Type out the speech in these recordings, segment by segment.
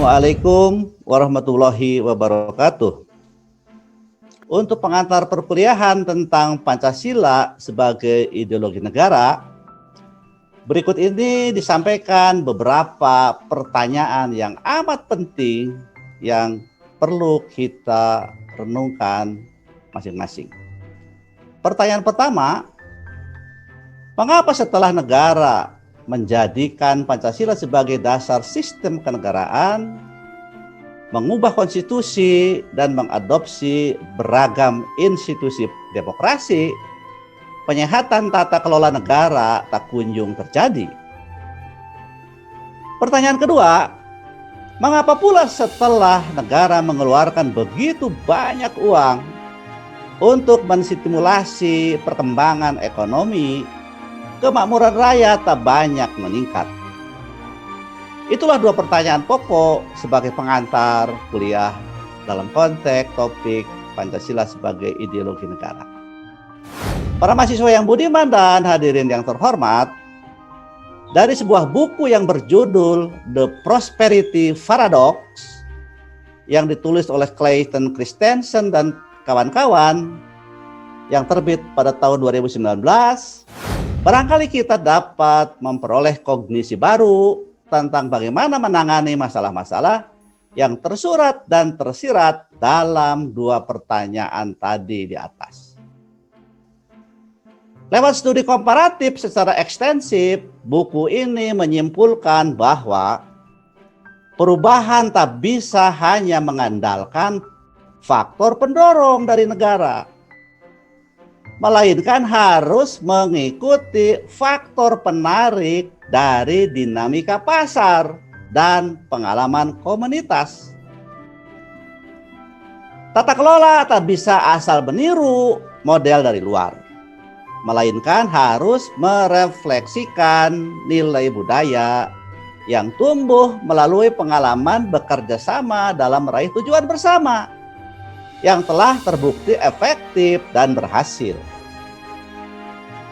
Assalamualaikum warahmatullahi wabarakatuh. Untuk pengantar perkuliahan tentang Pancasila sebagai ideologi negara, berikut ini disampaikan beberapa pertanyaan yang amat penting yang perlu kita renungkan masing-masing. Pertanyaan pertama, mengapa setelah negara menjadikan Pancasila sebagai dasar sistem kenegaraan, mengubah konstitusi dan mengadopsi beragam institusi demokrasi, penyehatan tata kelola negara tak kunjung terjadi? Pertanyaan kedua, mengapa pula setelah negara mengeluarkan begitu banyak uang untuk menstimulasi perkembangan ekonomi, kemakmuran rakyat tak banyak meningkat? Itulah dua pertanyaan pokok sebagai pengantar kuliah dalam konteks topik Pancasila sebagai ideologi negara. Para mahasiswa yang budiman dan hadirin yang terhormat, dari sebuah buku yang berjudul The Prosperity Paradox yang ditulis oleh Clayton Christensen dan kawan-kawan yang terbit pada tahun 2019, barangkali kita dapat memperoleh kognisi baru tentang bagaimana menangani masalah-masalah yang tersurat dan tersirat dalam dua pertanyaan tadi di atas. Lewat studi komparatif secara ekstensif, buku ini menyimpulkan bahwa perubahan tak bisa hanya mengandalkan faktor pendorong dari negara, melainkan harus mengikuti faktor penarik dari dinamika pasar dan pengalaman komunitas. Tata kelola tak bisa asal meniru model dari luar, melainkan harus merefleksikan nilai budaya yang tumbuh melalui pengalaman bekerja sama dalam meraih tujuan bersama yang telah terbukti efektif dan berhasil.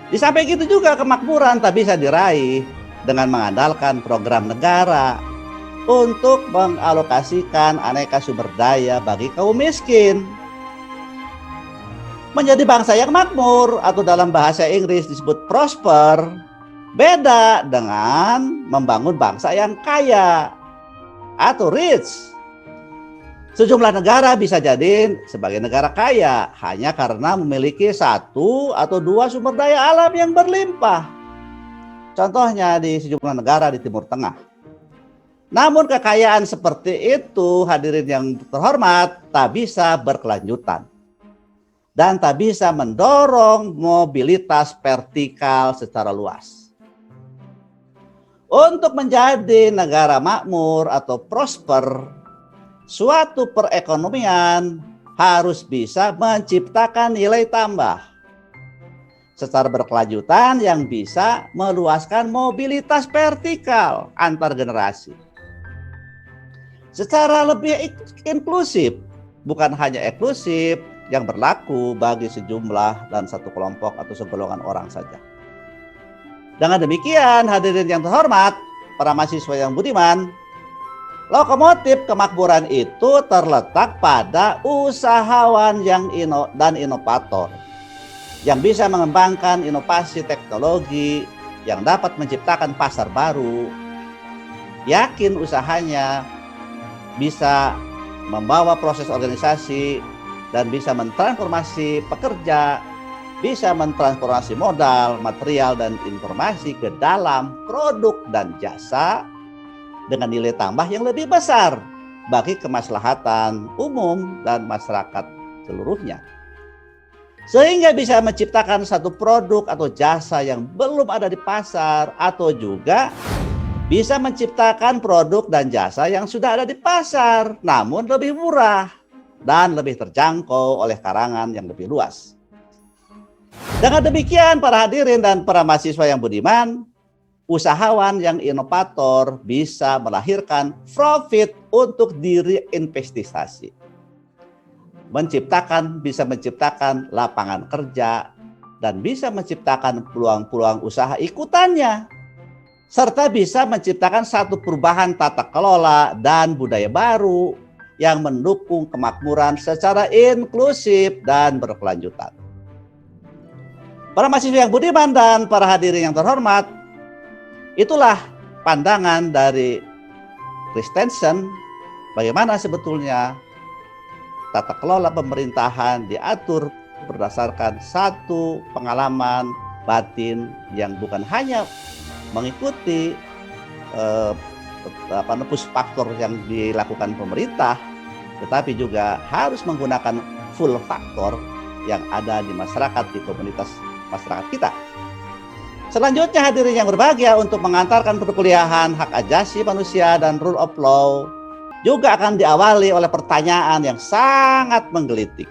Di samping itu juga kemakmuran tak bisa diraih dengan mengandalkan program negara untuk mengalokasikan aneka sumber daya bagi kaum miskin. Menjadi bangsa yang makmur atau dalam bahasa Inggris disebut prosper beda dengan membangun bangsa yang kaya atau rich. Sejumlah negara bisa jadi sebagai negara kaya hanya karena memiliki satu atau dua sumber daya alam yang berlimpah. Contohnya di sejumlah negara di Timur Tengah. Namun kekayaan seperti itu, hadirin yang terhormat, tak bisa berkelanjutan dan tak bisa mendorong mobilitas vertikal secara luas. Untuk menjadi negara makmur atau prosper, suatu perekonomian harus bisa menciptakan nilai tambah secara berkelanjutan yang bisa meluaskan mobilitas vertikal antar generasi. Secara lebih inklusif, bukan hanya eksklusif yang berlaku bagi sejumlah dan satu kelompok atau segolongan orang saja. Dengan demikian, hadirin yang terhormat, para mahasiswa yang budiman, lokomotif kemakmuran itu terletak pada usahawan yang inovator yang bisa mengembangkan inovasi teknologi yang dapat menciptakan pasar baru, yakin usahanya bisa membawa proses organisasi dan bisa mentransformasi pekerja, bisa mentransformasi modal, material, dan informasi ke dalam produk dan jasa dengan nilai tambah yang lebih besar bagi kemaslahatan umum dan masyarakat seluruhnya. Sehingga bisa menciptakan satu produk atau jasa yang belum ada di pasar, atau juga bisa menciptakan produk dan jasa yang sudah ada di pasar namun lebih murah dan lebih terjangkau oleh kalangan yang lebih luas. Dengan demikian, para hadirin dan para mahasiswa yang budiman, usahawan yang inovator bisa melahirkan profit untuk diri investasi, bisa menciptakan lapangan kerja, dan bisa menciptakan peluang-peluang usaha ikutannya. serta bisa menciptakan satu perubahan tata kelola dan budaya baru yang mendukung kemakmuran secara inklusif dan berkelanjutan. Para mahasiswa yang budiman dan para hadirin yang terhormat, itulah pandangan dari Christensen bagaimana sebetulnya tata kelola pemerintahan diatur berdasarkan satu pengalaman batin yang bukan hanya mengikuti push faktor yang dilakukan pemerintah, tetapi juga harus menggunakan full faktor yang ada di masyarakat, di komunitas masyarakat kita. Selanjutnya hadirin yang berbahagia, untuk mengantarkan perkuliahan hak asasi manusia dan rule of law juga akan diawali oleh pertanyaan yang sangat menggelitik.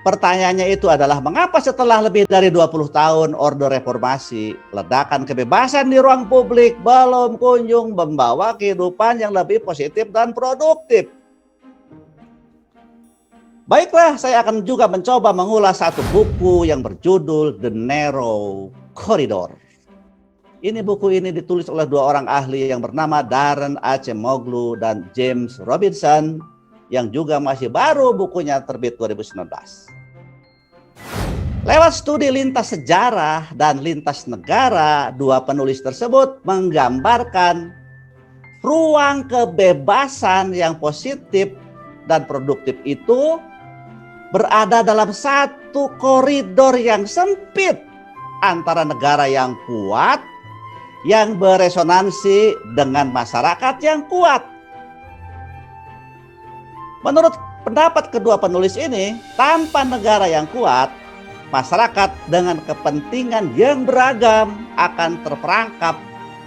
Pertanyaannya itu adalah, mengapa setelah lebih dari 20 tahun Orde Reformasi, ledakan kebebasan di ruang publik belum kunjung membawa kehidupan yang lebih positif dan produktif? Baiklah, saya akan juga mencoba mengulas satu buku yang berjudul The Narrow Corridor. Buku ini ditulis oleh dua orang ahli yang bernama Darren Acemoglu dan James Robinson, yang juga masih baru bukunya terbit 2019. Lewat studi lintas sejarah dan lintas negara, dua penulis tersebut menggambarkan ruang kebebasan yang positif dan produktif itu berada dalam satu koridor yang sempit antara negara yang kuat yang beresonansi dengan masyarakat yang kuat. Menurut pendapat kedua penulis ini, tanpa negara yang kuat, masyarakat dengan kepentingan yang beragam akan terperangkap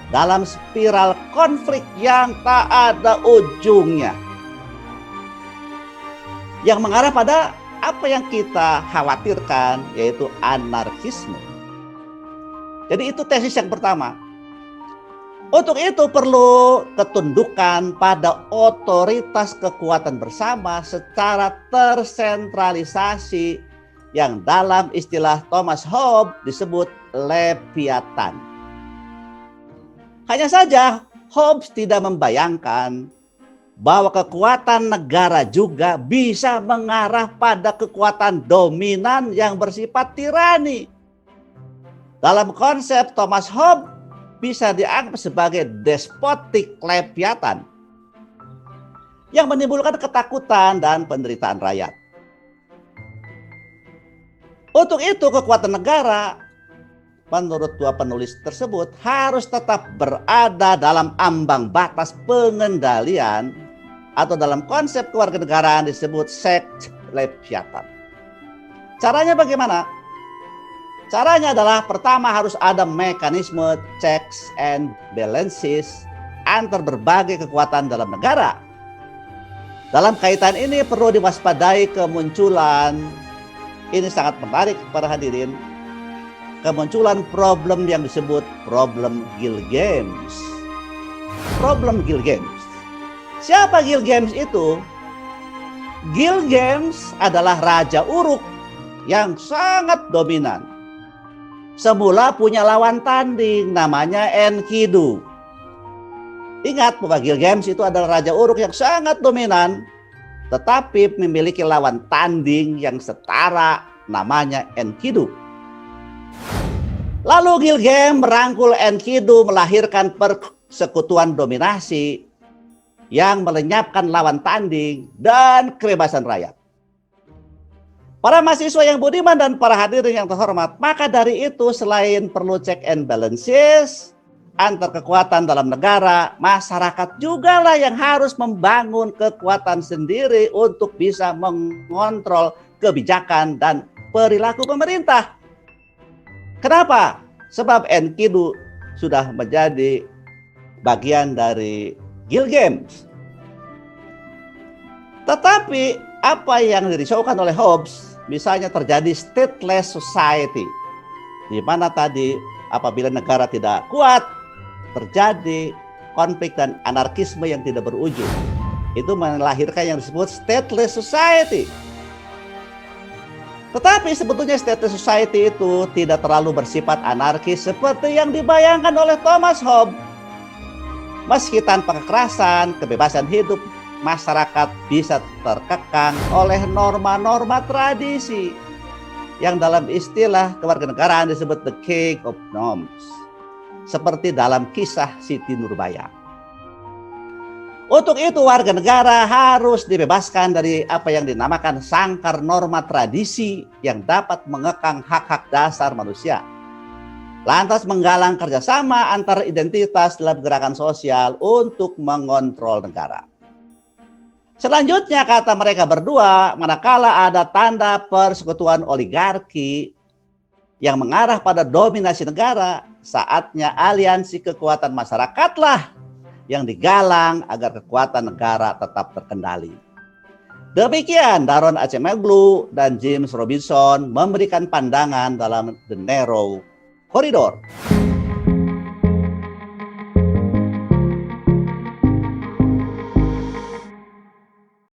dalam spiral konflik yang tak ada ujungnya, yang mengarah pada apa yang kita khawatirkan, yaitu anarkisme. Jadi itu tesis yang pertama. Untuk itu perlu ketundukan pada otoritas kekuatan bersama secara tersentralisasi yang dalam istilah Thomas Hobbes disebut Leviathan. Hanya saja Hobbes tidak membayangkan bahwa kekuatan negara juga bisa mengarah pada kekuatan dominan yang bersifat tirani. Dalam konsep Thomas Hobbes bisa dianggap sebagai despotik Leviathan yang menimbulkan ketakutan dan penderitaan rakyat. Untuk itu kekuatan negara, menurut dua penulis tersebut, harus tetap berada dalam ambang batas pengendalian, atau dalam konsep kewarganegaraan disebut sect Leviathan. Caranya bagaimana? Caranya adalah, pertama harus ada mekanisme checks and balances antar berbagai kekuatan dalam negara. Dalam kaitan ini perlu diwaspadai kemunculan, ini sangat menarik para hadirin, kemunculan problem yang disebut problem Gilgamesh. Problem Gilgamesh. Siapa Gilgamesh itu? Gilgamesh adalah Raja Uruk yang sangat dominan. Semula punya lawan tanding namanya Enkidu. Ingat bahwa Gilgamesh itu adalah Raja Uruk yang sangat dominan, tetapi memiliki lawan tanding yang setara namanya Enkidu. Lalu Gilgamesh merangkul Enkidu, melahirkan persekutuan dominasi yang melenyapkan lawan tanding dan kebebasan rakyat. Para mahasiswa yang budiman dan para hadirin yang terhormat, maka dari itu selain perlu check and balances antar kekuatan dalam negara, masyarakat juga lah yang harus membangun kekuatan sendiri untuk bisa mengontrol kebijakan dan perilaku pemerintah. Kenapa? Sebab Enkidu sudah menjadi bagian dari Gilgamesh. Tetapi apa yang dirisaukan oleh Hobbes, misalnya terjadi stateless society, di mana tadi apabila negara tidak kuat, terjadi konflik dan anarkisme yang tidak berujung. Itu melahirkan yang disebut stateless society. Tetapi sebetulnya state society itu tidak terlalu bersifat anarkis seperti yang dibayangkan oleh Thomas Hobbes. Meski tanpa kekerasan, kebebasan hidup masyarakat bisa terkekang oleh norma-norma tradisi yang dalam istilah kewarganegaraan disebut the cage of norms, seperti dalam kisah Siti Nurbaya. Untuk itu warga negara harus dibebaskan dari apa yang dinamakan sangkar norma tradisi yang dapat mengekang hak-hak dasar manusia. Lantas menggalang kerjasama antar identitas dalam gerakan sosial untuk mengontrol negara. Selanjutnya kata mereka berdua, manakala ada tanda persekutuan oligarki yang mengarah pada dominasi negara, saatnya aliansi kekuatan masyarakatlah yang digalang agar kekuatan negara tetap terkendali. Demikian Daron Acemoglu dan James Robinson memberikan pandangan dalam The Narrow Corridor.